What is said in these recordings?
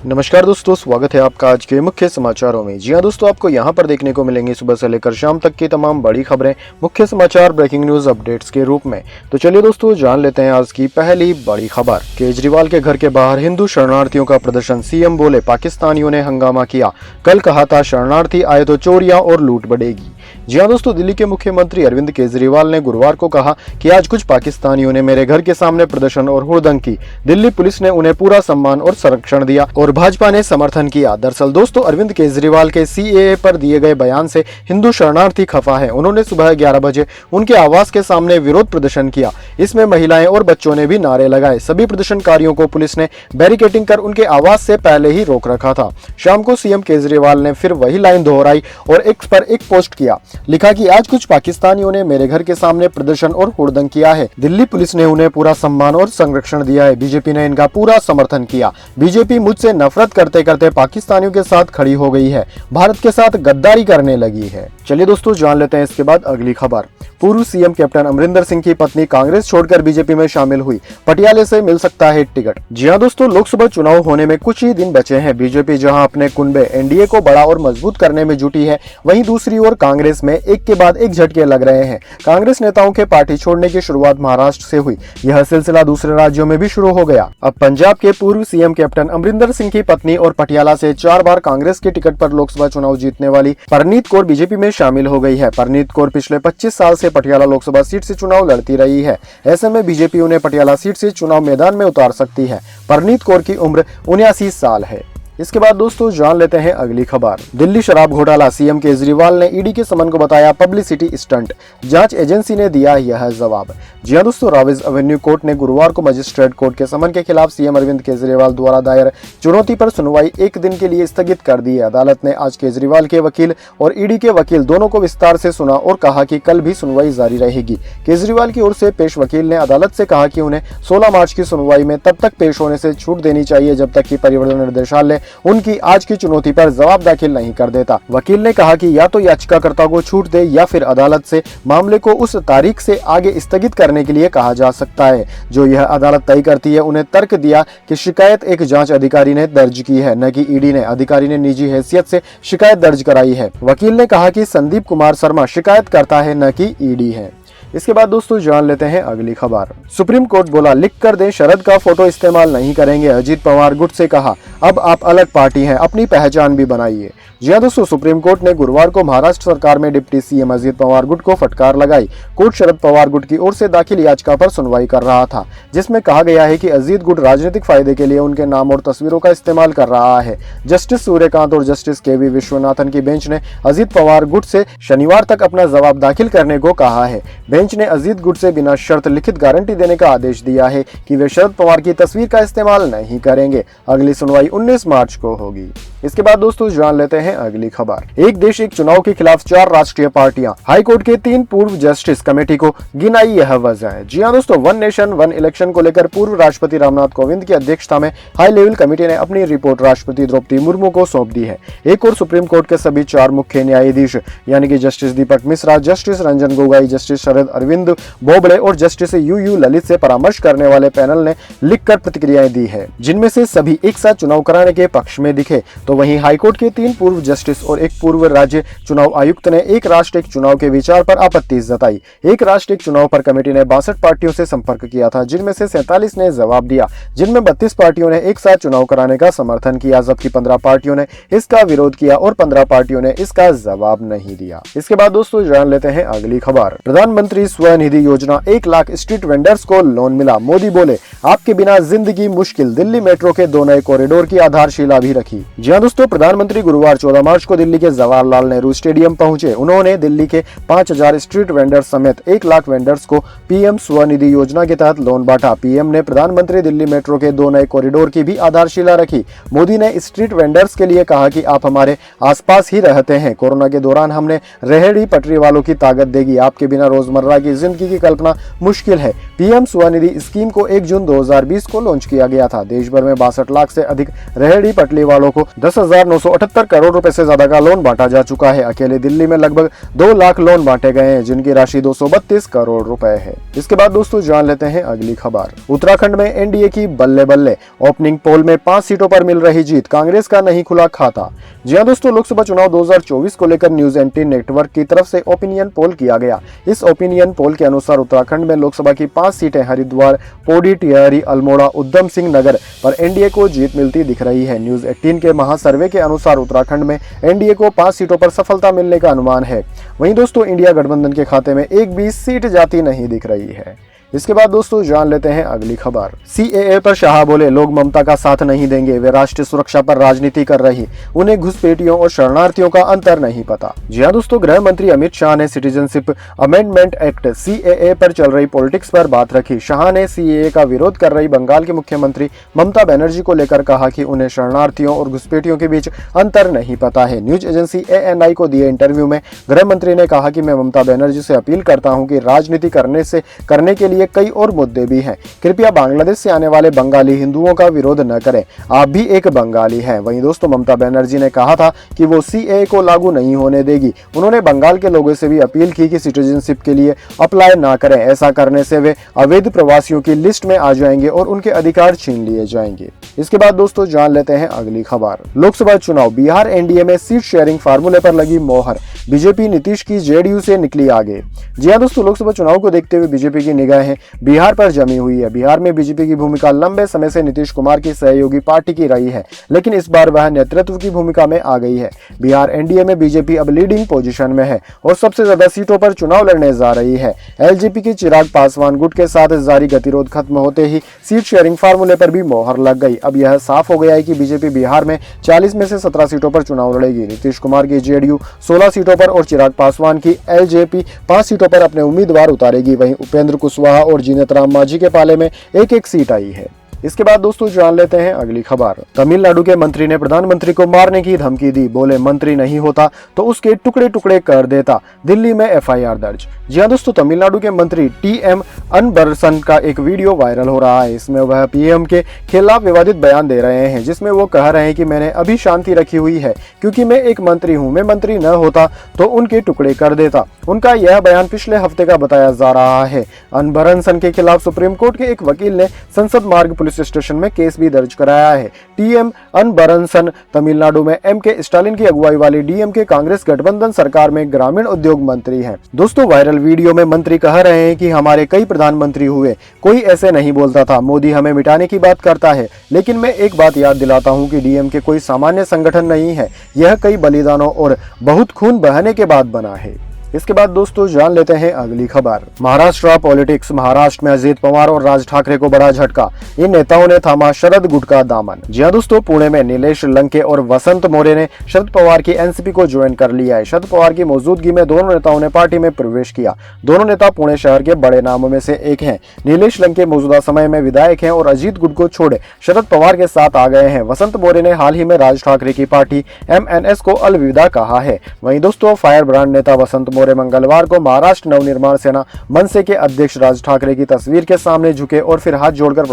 नमस्कार दोस्तों, स्वागत है आपका आज के मुख्य समाचारों में। जी हां दोस्तों, आपको यहां पर देखने को मिलेंगे सुबह से लेकर शाम तक की तमाम बड़ी खबरें मुख्य समाचार ब्रेकिंग न्यूज अपडेट्स के रूप में। तो चलिए दोस्तों, जान लेते हैं आज की पहली बड़ी खबर। केजरीवाल के घर के बाहर हिंदू शरणार्थियों का प्रदर्शन, सीएम बोले पाकिस्तानियों ने हंगामा किया, कल कहा था शरणार्थी आए तो चोरियां और लूट बढ़ेगी। जी हां दोस्तों, दिल्ली के मुख्यमंत्री अरविंद केजरीवाल ने गुरुवार को कहा कि आज कुछ पाकिस्तानियों ने मेरे घर के सामने प्रदर्शन और हुड़दंग की। दिल्ली पुलिस ने उन्हें पूरा सम्मान और संरक्षण दिया और भाजपा ने समर्थन किया। दरअसल दोस्तों, अरविंद केजरीवाल के सीएए पर दिए गए बयान से हिंदू शरणार्थी खफा है। उन्होंने सुबह 11 बजे उनके आवास के सामने विरोध प्रदर्शन किया। इसमें महिलाएं और बच्चों ने भी नारे लगाए। सभी प्रदर्शनकारियों को पुलिस ने बैरिकेडिंग कर उनके आवास से पहले ही रोक रखा था। शाम को सीएम केजरीवाल ने फिर वही लाइन दोहराई और एक्स पर एक पोस्ट किया। लिखा कि आज कुछ पाकिस्तानियों ने मेरे घर के सामने प्रदर्शन और हुड़दंग किया है। दिल्ली पुलिस ने उन्हें पूरा सम्मान और संरक्षण दिया है। बीजेपी ने इनका पूरा समर्थन किया। बीजेपी मुझसे नफरत करते करते पाकिस्तानियों के साथ खड़ी हो गई है, भारत के साथ गद्दारी करने लगी है। चलिए दोस्तों, जान लेते हैं इसके बाद अगली खबर। पूर्व सीएम कैप्टन अमरिंदर सिंह की पत्नी कांग्रेस छोड़कर बीजेपी में शामिल हुई, पटियाले से मिल सकता है टिकट। जी हां दोस्तों, लोकसभा चुनाव होने में कुछ ही दिन बचे हैं। बीजेपी जहां अपने कुनबे एनडीए को बड़ा और मजबूत करने में जुटी है, वहीं दूसरी ओर कांग्रेस में एक के बाद एक झटके लग रहे हैं। कांग्रेस नेताओं के पार्टी छोड़ने की शुरुआत महाराष्ट्र से हुई। यह सिलसिला दूसरे राज्यों में भी शुरू हो गया। अब पंजाब के पूर्व सीएम कैप्टन अमरिंदर सिंह की पत्नी और पटियाला से 4 बार कांग्रेस के टिकट पर लोकसभा चुनाव जीतने वाली परनीत कौर बीजेपी में शामिल हो गई है। परनीत कौर पिछले 25 साल से पटियाला लोकसभा सीट से चुनाव लड़ती रही है। ऐसे में बीजेपी उन्हें पटियाला सीट से चुनाव मैदान में उतार सकती है। परनीत कौर की उम्र 79 साल है। इसके बाद दोस्तों, जान लेते हैं अगली खबर। दिल्ली शराब घोटाला, सीएम केजरीवाल ने ईडी के समन को बताया पब्लिसिटी स्टंट, जांच एजेंसी ने दिया यह जवाब। जी हां दोस्तों, राविज एवेन्यू कोर्ट ने गुरुवार को मजिस्ट्रेट कोर्ट के समन के खिलाफ सीएम अरविंद केजरीवाल द्वारा दायर चुनौती पर सुनवाई एक दिन के लिए स्थगित कर दी है। अदालत ने आज केजरीवाल के वकील और ईडी के वकील दोनों को विस्तार से सुना और कहा कि कल भी सुनवाई जारी रहेगी। केजरीवाल की ओर से पेश वकील ने अदालत से कहा कि उन्हें 16 मार्च की सुनवाई में तब तक पेश होने से छूट देनी चाहिए जब तक कि परिवर्तन निर्देशालय उनकी आज की चुनौती पर जवाब दाखिल नहीं कर देता। वकील ने कहा कि या तो याचिकाकर्ता को छूट दे या फिर अदालत से मामले को उस तारीख से आगे स्थगित करने के लिए कहा जा सकता है जो यह अदालत तय करती है। उन्हें तर्क दिया कि शिकायत एक जांच अधिकारी ने दर्ज की है, न कि ईडी ने। अधिकारी ने निजी हैसियत से शिकायत दर्ज कराई है। वकील ने कहा कि संदीप कुमार शर्मा शिकायत करता है, न कि ईडी है। इसके बाद दोस्तों, जान लेते हैं अगली खबर। सुप्रीम कोर्ट बोला लिख कर दें, शरद का फोटो इस्तेमाल नहीं करेंगे। अजीत पवार गुट से कहा अब आप अलग पार्टी हैं, अपनी पहचान भी बनाइए। जी हां दोस्तों, सुप्रीम कोर्ट ने गुरुवार को महाराष्ट्र सरकार में डिप्टी सीएम अजीत पवार गुट को फटकार लगाई। कोर्ट शरद पवार गुट की ओर से दाखिल याचिका पर सुनवाई कर रहा था, जिसमें कहा गया है कि अजीत गुट राजनीतिक फायदे के लिए उनके नाम और तस्वीरों का इस्तेमाल कर रहा है। जस्टिस सूर्यकांत और जस्टिस केवी विश्वनाथन की बेंच ने अजीत पवार गुट से शनिवार तक अपना जवाब दाखिल करने को कहा है। बेंच ने अजीत गुट से बिना शर्त लिखित गारंटी देने का आदेश दिया है कि वे शरद पवार की तस्वीर का इस्तेमाल नहीं करेंगे। अगली सुनवाई 19 मार्च को होगी। इसके बाद दोस्तों, जान लेते हैं अगली खबर। एक देश एक चुनाव के खिलाफ 4 राष्ट्रीय पार्टियां, हाईकोर्ट के 3 पूर्व जस्टिस कमेटी को गिनाई यह वजह है। जी हां दोस्तों, वन नेशन वन इलेक्शन को लेकर पूर्व राष्ट्रपति रामनाथ कोविंद की अध्यक्षता में हाई लेवल कमेटी ने अपनी रिपोर्ट राष्ट्रपति द्रौपदी मुर्मू को सौंप दी है। एक और सुप्रीम कोर्ट के सभी 4 मुख्य न्यायाधीश यानी कि जस्टिस दीपक मिश्रा, जस्टिस रंजन गोगोई, जस्टिस शरद अरविंद बोबड़े और जस्टिस यूयू ललित से परामर्श करने वाले पैनल ने लिखकर प्रतिक्रियाएं दी है, जिनमें से सभी एक साथ चुनाव कराने के पक्ष में दिखे। तो वहीं हाईकोर्ट के 3 पूर्व जस्टिस और एक पूर्व राज्य चुनाव आयुक्त ने एक राष्ट्र एक चुनाव के विचार पर आपत्ति जताई। एक राष्ट्र एक चुनाव पर कमेटी ने 62 पार्टियों से संपर्क किया था, जिनमें से 47 ने जवाब दिया, जिनमें 32 पार्टियों ने एक साथ चुनाव कराने का समर्थन किया, जबकि 15 पार्टियों ने इसका विरोध किया और 15 पार्टियों ने इसका जवाब नहीं दिया। इसके बाद दोस्तों, जान लेते हैं अगली खबर। प्रधानमंत्री स्वनिधि योजना, 1 लाख स्ट्रीट वेंडर्स को लोन मिला। मोदी बोले आपके बिना जिंदगी मुश्किल। दिल्ली मेट्रो के 2 नए कॉरिडोर की आधारशिला भी रखी। जी हां दोस्तों, प्रधानमंत्री गुरुवार 14 मार्च को दिल्ली के जवाहरलाल नेहरू स्टेडियम पहुंचे। उन्होंने दिल्ली के 5000 स्ट्रीट वेंडर्स समेत 1 लाख वेंडर्स को पीएम स्वनिधि योजना के तहत लोन बांटा। पीएम ने प्रधानमंत्री दिल्ली मेट्रो के 2 नए कॉरिडोर की भी आधारशिला रखी। मोदी ने स्ट्रीट वेंडर्स के लिए कहा कि आप हमारे आसपास ही रहते हैं। कोरोना के दौरान हमने रेहड़ी पटरी वालों की ताकत देगी। आपके बिना रोजमर्रा रोजमर्रा की जिंदगी की कल्पना मुश्किल है। पीएम स्वनिधि स्कीम को 1 जून 2020 को लॉन्च किया गया था। देश भर में 62 लाख से अधिक रेहड़ी पटरी वालों को 10,978 करोड़ रुपए से ज्यादा का लोन बांटा जा चुका है। अकेले दिल्ली में लगभग 2 लाख लोन बांटे गए हैं, जिनकी राशि 232 करोड़ रुपए है। इसके बाद दोस्तों जान लेते हैं अगली खबर। उत्तराखंड में एनडीए की बल्ले बल्ले, ओपनिंग पोल में 5 सीटों पर मिल रही जीत, कांग्रेस का नहीं खुला खाता। जी हां दोस्तों, लोकसभा चुनाव 2024 को लेकर न्यूज 18 नेटवर्क की तरफ से ओपिनियन पोल किया गया। इस ओपिनियन पोल के अनुसार उत्तराखंड में लोकसभा की 5 सीटें हरिद्वार, पौड़ी, टिहरी, अल्मोड़ा, उधम सिंह नगर पर एनडीए को जीत मिलती दिख रही है। न्यूज 18 के महासर्वे के अनुसार उत्तराखंड में एनडीए को 5 सीटों पर सफलता मिलने का अनुमान है। वहीं दोस्तों इंडिया गठबंधन के खाते में एक भी सीट जाती नहीं दिख रही है। इसके बाद दोस्तों जान लेते हैं अगली खबर। सीएए पर शाह बोले, लोग ममता का साथ नहीं देंगे, वे राष्ट्रीय सुरक्षा पर राजनीति कर रही, उन्हें घुसपैठियों और शरणार्थियों का अंतर नहीं पता। जी हां दोस्तों, गृह मंत्री अमित शाह ने सिटीजनशिप अमेंडमेंट एक्ट सीएए पर चल रही पॉलिटिक्स पर बात रखी। शाह ने सीएए का विरोध कर रही बंगाल की मुख्यमंत्री ममता बनर्जी को लेकर कहा कि उन्हें शरणार्थियों और घुसपैठियों के बीच अंतर नहीं पता है। न्यूज एजेंसी ANI को दिए इंटरव्यू में गृह मंत्री ने कहा कि मैं ममता बनर्जी से अपील करता हूं कि राजनीति करने के लिए कई और मुद्दे भी हैं। कृपया बांग्लादेश से आने वाले बंगाली हिंदुओं का विरोध न करें, आप भी एक बंगाली हैं। वहीं दोस्तों ममता बनर्जी ने कहा था कि वो सीएए को लागू नहीं होने देगी। उन्होंने बंगाल के लोगों से भी अपील की कि सिटीजनशिप के लिए अप्लाई ना करें, ऐसा करने से वे अवैध प्रवासियों की लिस्ट में आ जाएंगे और उनके अधिकार छीन लिए जाएंगे। इसके बाद दोस्तों जान लेते हैं अगली खबर। लोकसभा चुनाव, बिहार एनडीए में सीट शेयरिंग फार्मूले पर लगी मोहर, बीजेपी नीतीश की जेडीयू से निकली आगे। जी हां दोस्तों, लोकसभा चुनाव को देखते हुए बीजेपी की निगाहें बिहार पर जमी हुई है। बिहार में बीजेपी की भूमिका लंबे समय से नीतीश कुमार की सहयोगी पार्टी की रही है, लेकिन इस बार वह नेतृत्व की भूमिका में आ गई है। बिहार एनडीए में बीजेपी अब लीडिंग पोजीशन में है और सबसे ज्यादा सीटों पर चुनाव लड़ने जा रही है। एलजेपी की चिराग पासवान गुट के साथ जारी गतिरोध खत्म होते ही सीट शेयरिंग फार्मूले पर भी मोहर लग गई। अब यह साफ हो गया है कि बीजेपी बिहार में 40 में से 17 सीटों पर चुनाव लड़ेगी। नीतीश कुमार की जेडीयू 16 सीटों पर और चिराग पासवान की एलजेपी 5 सीटों पर अपने उम्मीदवार उतारेगी। वहीं उपेंद्र कुशवाहा और जीनत राम मांझी के पाले में एक एक सीट आई है। इसके बाद दोस्तों जान लेते हैं अगली खबर। तमिलनाडु के मंत्री ने प्रधानमंत्री को मारने की धमकी दी, बोले मंत्री नहीं होता तो उसके टुकड़े टुकड़े कर देता। दिल्ली में एफआईआर दर्ज। जी हां दोस्तों, तमिलनाडु के मंत्री टीएम अनबरसन का एक वीडियो वायरल हो रहा है। इसमें वह पीएम के खिलाफ विवादित बयान दे रहे हैं, जिसमें वो कह रहे हैं कि मैंने अभी शांति रखी हुई है क्योंकि मैं एक मंत्री हूं, मैं मंत्री न होता तो उनके टुकड़े कर देता। उनका यह बयान पिछले हफ्ते का बताया जा रहा है। अनबरसन के खिलाफ सुप्रीम कोर्ट के एक वकील ने संसद मार्ग पुलिस स्टेशन में केस भी दर्ज कराया है। टीएम अनबरसन तमिलनाडु में एमके स्टालिन की अगुवाई वाली डीएमके कांग्रेस गठबंधन सरकार में ग्रामीण उद्योग मंत्री हैं। दोस्तों वायरल वीडियो में मंत्री कह रहे हैं कि हमारे कई प्रधानमंत्री हुए, कोई ऐसे नहीं बोलता था, मोदी हमें मिटाने की बात करता है, लेकिन मैं एक बात याद दिलाता हूं कि डीएमके कोई सामान्य संगठन नहीं है, यह कई बलिदानों और बहुत खून बहाने के बाद बना है। इसके बाद दोस्तों जान लेते हैं अगली खबर। महाराष्ट्र पॉलिटिक्स, महाराष्ट्र में अजित पवार और राज ठाकरे को बड़ा झटका, इन नेताओं ने थामा शरद गुट का दामन। जी हां दोस्तों, पुणे में नीलेश लंके और वसंत मोरे ने शरद पवार की एनसीपी को ज्वाइन कर लिया है। शरद पवार की मौजूदगी में दोनों नेताओं ने पार्टी में प्रवेश किया। दोनों नेता पुणे शहर के बड़े नामों में से एक हैं। नीलेश लंके मौजूदा समय में विधायक हैं और अजीत गुट को छोड़े शरद पवार के साथ आ गए हैं। वसंत मोरे ने हाल ही में राज ठाकरे की पार्टी MNS को अलविदा कहा है। वहीं दोस्तों फायर ब्रांड नेता वसंत मोरे मंगलवार को महाराष्ट्र नवनिर्माण सेना मनसे के अध्यक्ष राज ठाकरे की तस्वीर के सामने झुके और फिर हाथ जोड़कर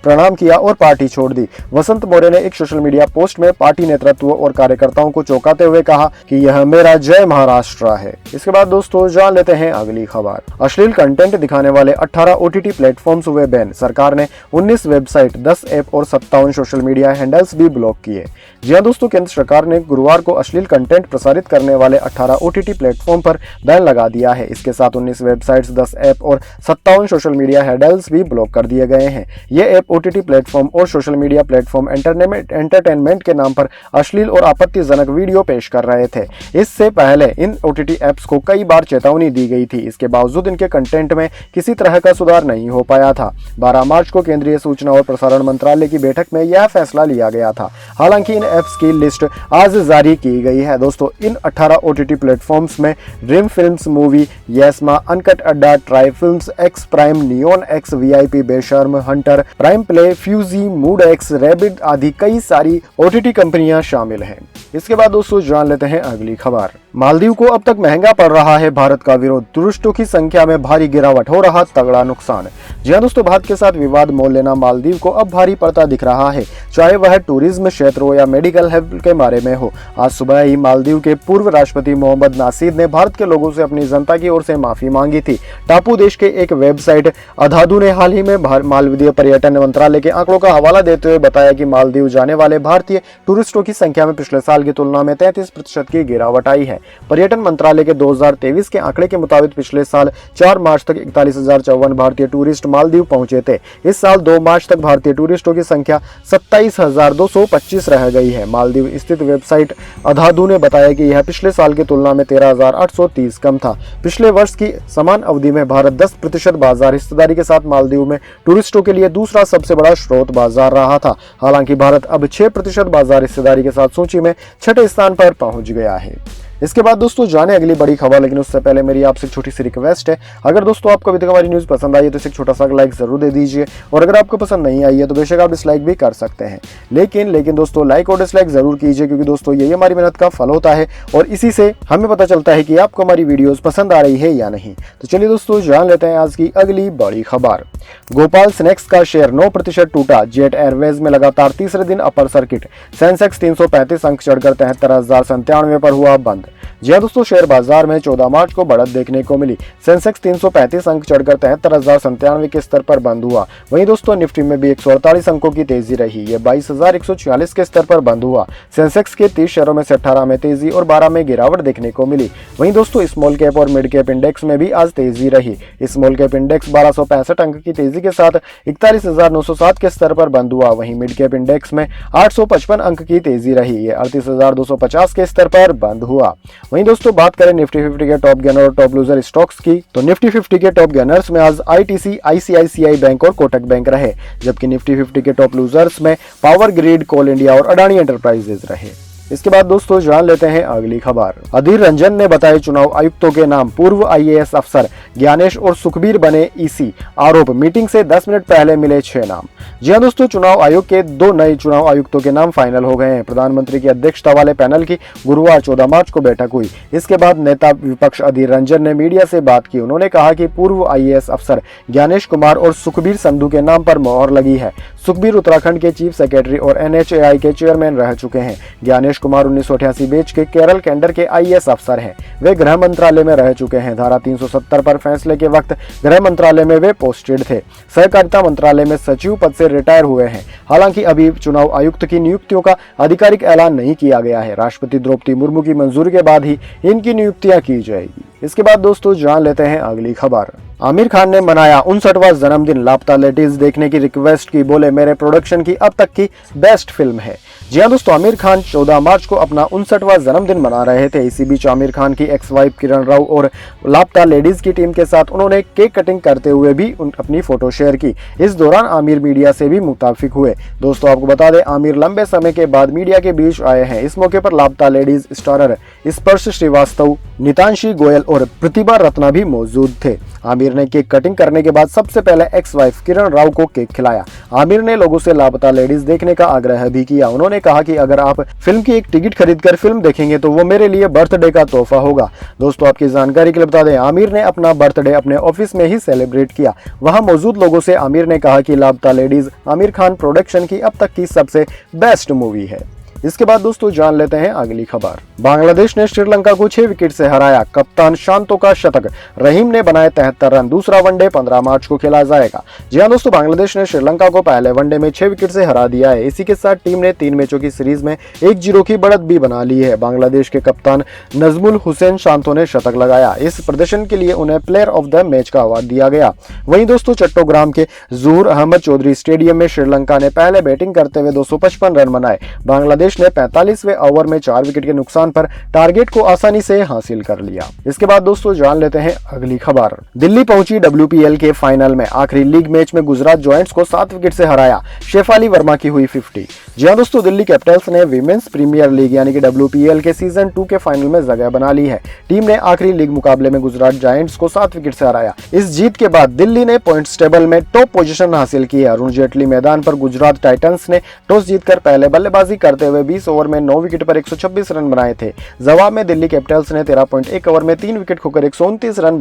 प्रणाम किया और पार्टी छोड़ दी। वसंत मोरे ने एक सोशल मीडिया पोस्ट में पार्टी नेतृत्व और कार्यकर्ताओं को चौंकाते हुए कहा कि यह मेरा जय महाराष्ट्र है। इसके बाद दोस्तों जान लेते हैं अगली खबर। अश्लील कंटेंट दिखाने वाले 18 OTT प्लेटफॉर्म्स हुए बैन। सरकार ने 19 वेबसाइट, 10 ऐप और 57 सोशल मीडिया हैंडल्स भी ब्लॉक किए। जी हां दोस्तों, केंद्र सरकार ने गुरुवार को अश्लील कंटेंट प्रसारित करने वाले 18 OTT प्लेटफॉर्म पर बैन लगा दिया है। इसके साथ 19 वेबसाइट्स, 10 ऐप और 57 सोशल मीडिया हैंडल्स भी ब्लॉक कर दिए गए हैं। ये ऐप OTT प्लेटफॉर्म और सोशल मीडिया प्लेटफॉर्म एंटरटेनमेंट के नाम पर अश्लील और आपत्तिजनक वीडियो पेश कर रहे थे। इससे पहले इन OTT ऐप्स को कई बार चेतावनी दी गई थी। इसके बावजूद इनके कंटेंट में किसी तरह का सुधार नहीं हो पाया था। 12 मार्च को केंद्रीय सूचना और प्रसारण मंत्रालय की बैठक में यह फैसला लिया गया था। हालांकि इन ऐप्स की लिस्ट आज जारी की गई है। दोस्तों इन 18 OTT प्लेटफॉर्म्स में Dream Films Movie, Yessma, Uncut Adda, Tri Films, X Prime, Neon X, VIP, Besharam, Hunter, Prime Play, Fugi, Mood X, Rabbit आदि कई सारी OTT कंपनियां शामिल हैं। इसके बाद दोस्तों जान लेते हैं अगली खबर। मालदीव को अब तक महंगा पड़ रहा है भारत का विरोध, टूरिस्टों की संख्या में भारी गिरावट, हो रहा तगड़ा नुकसान। जी हां दोस्तों, भारत के साथ विवाद मोल लेना मालदीव को अब भारी पड़ता दिख रहा है, चाहे वह टूरिज्म क्षेत्र हो या मेडिकल हेल्प के बारे में हो। आज सुबह ही मालदीव के पूर्व राष्ट्रपति मोहम्मद नासीद ने भारत के लोगों से अपनी जनता की ओर से माफी मांगी थी। टापू देश के एक वेबसाइट अधादू ने हाल ही में मालदीव पर्यटन मंत्रालय के आंकड़ों का हवाला देते हुए बताया कि मालदीव जाने वाले भारतीय टूरिस्टों की संख्या में पिछले साल की तुलना में 33% की गिरावट आई है। पर्यटन मंत्रालय के 2023 के आंकड़े के मुताबिक पिछले साल 4 मार्च तक 41,054 भारतीय टूरिस्ट मालदीव पहुंचे थे। इस साल 2 मार्च तक भारतीय टूरिस्टों की संख्या 27,225 रह गई है। मालदीव स्थित वेबसाइट अधादू ने बताया कि यह पिछले साल की तुलना में 13,830 कम था। पिछले वर्ष की समान अवधि में भारत 10% बाजार हिस्सेदारी के साथ मालदीव में टूरिस्टों के लिए दूसरा सबसे बड़ा स्रोत बाजार रहा था। हालांकि भारत अब 6% बाजार हिस्सेदारी के साथ सूची में 6ठे स्थान पर पहुंच गया है। इसके बाद दोस्तों जाने अगली बड़ी खबर, लेकिन उससे पहले मेरी आपसे छोटी सी रिक्वेस्ट है, अगर दोस्तों आपको अभी तक हमारी न्यूज़ पसंद आई है तो इसे एक छोटा सा लाइक जरूर दे दीजिए, और अगर आपको पसंद नहीं आई है तो बेशक आप डिसलाइक भी कर सकते हैं, लेकिन दोस्तों लाइक और डिसलाइक जरूर कीजिए, क्योंकि दोस्तों यही हमारी मेहनत का फल होता है और इसी से हमें पता चलता है कि आपको हमारी वीडियोस पसंद आ रही है या नहीं। तो चलिए दोस्तों जान लेते हैं आज की अगली बड़ी खबर। गोपाल स्नैक्स का शेयर 9% टूटा, जेट एयरवेज में लगातार तीसरे दिन अपर सर्किट, सेंसेक्स 335 अंक चढ़कर 73,097 पर हुआ बंद। जी हां दोस्तों, शेयर बाजार में 14 मार्च को बढ़त देखने को मिली। सेंसेक्स 335 अंक चढ़कर 73,097 के स्तर पर बंद हुआ। वहीं दोस्तों निफ्टी में भी 148 अंकों की तेजी रही, ये 22,146 के स्तर पर बंद हुआ। सेंसेक्स के 30 शेयरों में से 18 में तेजी और 12 में गिरावट देखने को मिली। वहीं दोस्तों स्मॉल कैप और मिड कैप इंडेक्स में भी आज तेजी रही। स्मॉल कैप इंडेक्स 1265 अंक की तेजी के साथ 41,907 के स्तर पर बंद हुआ। वहीं मिड कैप इंडेक्स में 855 अंक की तेजी रही, ये 38,250 के स्तर पर बंद हुआ। वहीं दोस्तों बात करें निफ्टी 50 के टॉप गेनर और टॉप लूजर स्टॉक्स की, तो निफ्टी 50 के टॉप गेनर्स में आज आईटीसी, आईसीआईसीआई बैंक और कोटक बैंक रहे, जबकि निफ्टी 50 के टॉप लूजर्स में पावर ग्रिड, कोल इंडिया और अडानी एंटरप्राइजेज रहे। इसके बाद दोस्तों जान लेते हैं अगली खबर। अधीर रंजन ने बताए चुनाव आयुक्तों के नाम, पूर्व आईएएस अफसर ज्ञानेश और सुखबीर बने ईसी, आरोप मीटिंग से 10 मिनट पहले मिले 6 नाम। जी हां दोस्तों, चुनाव आयोग के 2 नए चुनाव आयुक्तों के नाम फाइनल हो गए हैं। प्रधानमंत्री की अध्यक्षता वाले पैनल की गुरुवार 14 मार्च को बैठक हुई। इसके बाद नेता विपक्ष अधीर रंजन ने मीडिया से बात की। उन्होंने कहा कि पूर्व आईएएस अफसर ज्ञानेश कुमार और सुखबीर संधू के नाम पर मोहर लगी है। सुखबीर उत्तराखंड के चीफ सेक्रेटरी और एनएचएआई के चेयरमैन रह चुके हैं। ज्ञानेश कुमार 1988 बैच के केरल कैडर के आईएएस अफसर हैं। वे गृह मंत्रालय में रह चुके हैं। धारा 370 पर फैसले के वक्त गृह मंत्रालय में वे पोस्टेड थे। सहकारिता मंत्रालय में सचिव पद से रिटायर हुए हैं। हालांकि अभी चुनाव आयुक्त की नियुक्तियों का आधिकारिक ऐलान नहीं किया गया है। राष्ट्रपति द्रौपदी मुर्मू की मंजूरी के बाद ही इनकी नियुक्तियां की जाएगी। इसके बाद दोस्तों जान लेते हैं अगली खबर। आमिर खान ने मनाया 59वां जन्मदिन, लापता लेडीज देखने की रिक्वेस्ट की, बोले मेरे प्रोडक्शन की अब तक की बेस्ट फिल्म है। जी हां दोस्तों, आमिर खान 14 मार्च को अपना 59वां जन्मदिन मना रहे थे। इसी बीच आमिर खान की एक्स वाइफ किरण राव और लापता लेडीज की टीम के साथ उन्होंने केक कटिंग करते हुए भी अपनी फोटो शेयर की। इस दौरान आमिर मीडिया से भी मुताफिक हुए। दोस्तों आपको बता दें, आमिर लंबे समय के बाद मीडिया के बीच आए हैं। इस मौके पर लापता लेडीज स्टारर स्पर्श श्रीवास्तव, नितांशी गोयल और प्रतिभा रत्ना भी मौजूद थे। आमिर ने केक कटिंग करने के बाद सबसे पहले एक्स वाइफ किरण राव को केक खिलाया। आमिर ने लोगों से लापता लेडीज देखने का आग्रह भी किया। उन्होंने कहा कि अगर आप फिल्म की एक टिकट खरीदकर फिल्म देखेंगे तो वो मेरे लिए बर्थडे का तोहफा होगा। दोस्तों आपकी जानकारी के लिए बता दें, आमिर ने अपना बर्थडे अपने ऑफिस में ही सेलिब्रेट किया। वहां मौजूद लोगों से आमिर ने कहा कि लापता लेडीज आमिर खान प्रोडक्शन की अब तक की सबसे बेस्ट मूवी है। इसके बाद दोस्तों जान लेते हैं अगली खबर। बांग्लादेश ने श्रीलंका को 6 विकेट से हराया, कप्तान शांतो का शतक, रहीम ने बनाए 73 रन। दूसरा वनडे 15 मार्च को खेला जाएगा। जी हां दोस्तों, बांग्लादेश ने श्रीलंका को पहले वनडे में 6 विकेट से हरा दिया है। इसी के साथ टीम ने 3 मैचों की सीरीज में 1-0 की बढ़त भी बना ली है। बांग्लादेश के कप्तान नजमुल हुसैन शांतो ने शतक लगाया। इस प्रदर्शन के लिए उन्हें प्लेयर ऑफ द मैच का अवार्ड दिया गया। वहीं दोस्तों चट्टोग्राम के जहूर अहमद चौधरी स्टेडियम में श्रीलंका ने पहले बैटिंग करते हुए 255 रन बनाए। बांग्लादेश ने 45वें ओवर में 4 विकेट के नुकसान पर टारगेट को आसानी से हासिल कर लिया। इसके बाद दोस्तों जान लेते हैं अगली खबर। दिल्ली पहुंची WPL के फाइनल में, आखिरी लीग मैच में गुजरात जॉयंट्स को 7 विकेट से हराया। शेफाली वर्मा की हुई 50। जी हां दोस्तों, दिल्ली कैपिटल्स ने विमेंस प्रीमियर लीग यानी कि WPL के सीजन 2 के फाइनल में जगह बना ली है। टीम ने आखिरी लीग मुकाबले में गुजरात जायंट्स को 7 विकेट से हराया। इस जीत के बाद दिल्ली ने पॉइंट्स टेबल में टॉप पोजीशन हासिल की है। अरुण जेटली मैदान पर गुजरात टाइटंस ने टॉस जीतकर पहले बल्लेबाजी करते हुए हुए 20 ओवर में 9 विकेट पर 126 रन बनाए थे। जवाब में दिल्ली कैपिटल्स ने 13.1 ओवर में 3 विकेट खोकर 129 रन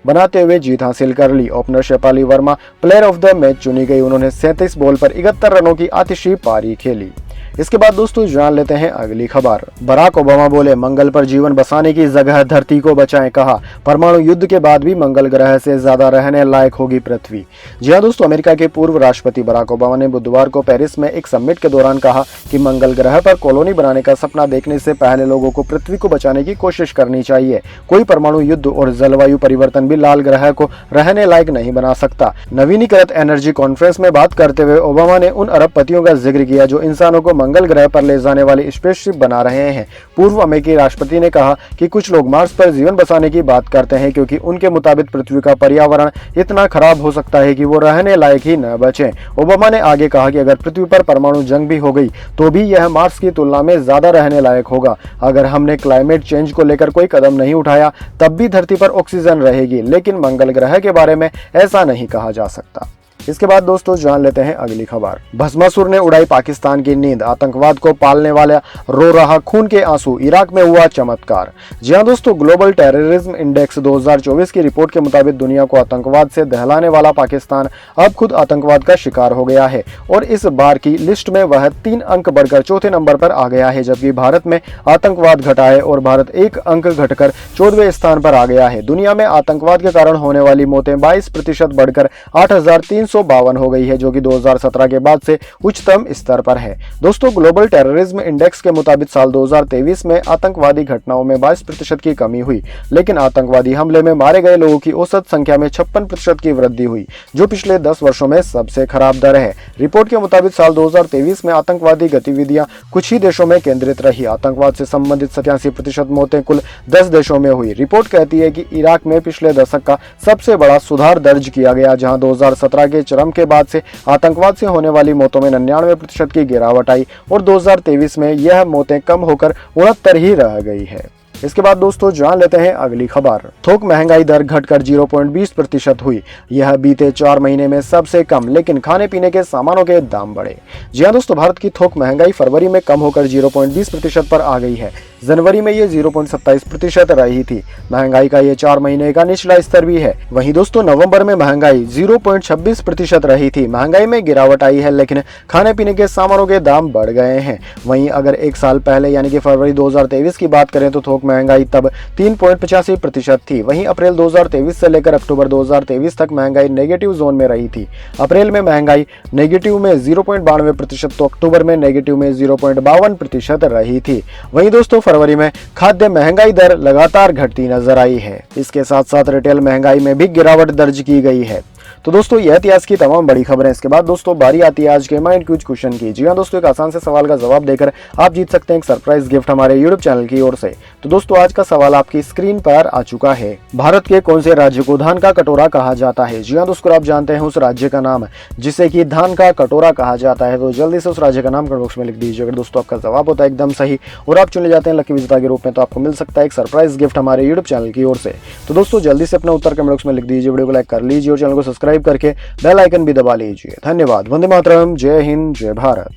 बनाते हुए जीत हासिल कर ली। Opener Shefali Verma player of the match चुनी गई। उन्होंने 37 बॉल पर 71 रनों की आतिशी पारी खेली। इसके बाद दोस्तों जान लेते हैं अगली खबर। बराक ओबामा बोले, मंगल पर जीवन बसाने की जगह धरती को बचाएं। कहा, परमाणु युद्ध के बाद भी मंगल ग्रह से ज्यादा रहने लायक होगी पृथ्वी। जी हां दोस्तों, अमेरिका के पूर्व राष्ट्रपति बराक ओबामा ने बुधवार को पेरिस में एक समिट के दौरान कहा कि मंगल ग्रह पर कॉलोनी बनाने का सपना देखने से पहले लोगों को पृथ्वी को बचाने की कोशिश करनी चाहिए। कोई परमाणु युद्ध और जलवायु परिवर्तन भी लाल ग्रह को रहने लायक नहीं बना सकता। नवीनीकृत एनर्जी कॉन्फ्रेंस में बात करते हुए ओबामा ने उन अरबपतियों का जिक्र किया जो इंसानों को मंगल ग्रह पर ले जाने वाली स्पेसशिप बना रहे हैं। पूर्व अमेरिकी राष्ट्रपति ने कहा कि कुछ लोग मार्स पर जीवन बसाने की बात करते हैं क्योंकि उनके मुताबिक पृथ्वी का पर्यावरण इतना खराब हो सकता है कि वो रहने लायक ही न बचे। ओबामा ने आगे कहा कि अगर पृथ्वी पर परमाणु जंग भी हो गई तो भी यह मार्स की तुलना में ज्यादा रहने लायक होगा। अगर हमने क्लाइमेट चेंज को लेकर कोई कदम नहीं उठाया तब भी धरती पर ऑक्सीजन रहेगी, लेकिन मंगल ग्रह के बारे में ऐसा नहीं कहा जा सकता। इसके बाद दोस्तों जान लेते हैं अगली खबर। भस्मासुर ने उड़ाई पाकिस्तान की नींद, आतंकवाद को पालने वाला रो रहा खून के आंसू, इराक में हुआ चमत्कार। जी हां दोस्तों, ग्लोबल टेररिज्म इंडेक्स 2024 की रिपोर्ट के मुताबिक दुनिया को आतंकवाद से दहलाने वाला पाकिस्तान अब खुद आतंकवाद का शिकार हो गया है और इस बार की लिस्ट में वह 3 अंक बढ़कर चौथे नंबर पर आ गया है, जबकि भारत में आतंकवाद घटा है और भारत 1 अंक घटकर 14वें स्थान पर आ गया है। दुनिया में आतंकवाद के कारण होने वाली मौतें 22% बढ़कर 8,352 हो गई है, जो कि 2017 के बाद से उच्चतम स्तर पर है। दोस्तों, ग्लोबल टेररिज्म इंडेक्स के मुताबिक साल 2023 में आतंकवादी घटनाओं में 22% की कमी हुई, लेकिन आतंकवादी हमले में मारे गए लोगों की औसत संख्या में 56% की वृद्धि हुई, जो पिछले 10 वर्षों में सबसे खराब दर है। रिपोर्ट के मुताबिक साल 2023 में आतंकवादी गतिविधियां कुछ ही देशों में केंद्रित रही। आतंकवाद से संबंधित 87% मौतें कुल 10 देशों में हुई। रिपोर्ट कहती है कि इराक में पिछले दशक का सबसे बड़ा सुधार दर्ज किया गया, जहां 2017 के चरम के बाद से आतंकवाद से होने वाली मौतों में 99% की गिरावट आई और 2023 में यह मौतें कम होकर 69 ही रह गई है। इसके बाद दोस्तों जान लेते हैं अगली खबर। थोक महंगाई दर घटकर 0.20% हुई, यह बीते 4 महीने में सबसे कम, लेकिन खाने पीने के सामानों के दाम बढ़े। जी हां दोस्तों, भारत की थोक महंगाई फरवरी में कम होकर 0.20% पर आ गई है। जनवरी में ये 0.27% रही थी। महंगाई का ये 4 महीने का निचला स्तर भी है। वहीं दोस्तों नवंबर में महंगाई 0.26% रही थी। महंगाई में गिरावट आई है, लेकिन खाने पीने के सामानों के दाम बढ़ गए हैं। वहीं अगर 1 साल पहले यानी कि फरवरी 2023 की बात करें तो थोक महंगाई तब 3.85% थी। वहीं अप्रैल 2023 से लेकर अक्टूबर 2023 तक महंगाई नेगेटिव जोन में रही थी। अप्रैल में महंगाई नेगेटिव में 0.92% तो अक्टूबर में नेगेटिव में 0.52% रही थी। वहीं दोस्तों फरवरी में खाद्य महंगाई दर लगातार घटती नजर आई है। इसके साथ साथ रिटेल महंगाई में भी गिरावट दर्ज की गई है। तो दोस्तों यह इतिहास की तमाम बड़ी खबरें। इसके बाद दोस्तों बारी आती है आज के माइंड क्यूज क्वेश्चन की। जी हां दोस्तों, एक आसान से सवाल का जवाब देकर आप जीत सकते हैं एक सरप्राइज गिफ्ट हमारे यूट्यूब चैनल की ओर से। तो दोस्तों आज का सवाल आपकी स्क्रीन पर आ चुका है। भारत के कौन से राज्य को धान का कटोरा कहा जाता है? जी हां दोस्तों, आप जानते हैं उस राज्य का नाम जिसे कि धान का कटोरा कहा जाता है, तो जल्दी से उस राज्य का नाम कमेंट बॉक्स में लिख दीजिए। अगर दोस्तों आपका जवाब होता है एकदम सही और आप चुने जाते हैं लकी विजेता के रूप में, तो आपको मिल सकता है एक सरप्राइज गिफ्ट हमारे यूट्यूब चैनल की ओर से। तो दोस्तों जल्दी से अपना उत्तर कमेंट बॉक्स में लिख दीजिए, वीडियो को लाइक कर लीजिए और चैनल को सब्सक्राइब करके बेल आइकन भी दबा लीजिए। धन्यवाद। वंदे मातरम। जय हिंद, जय भारत।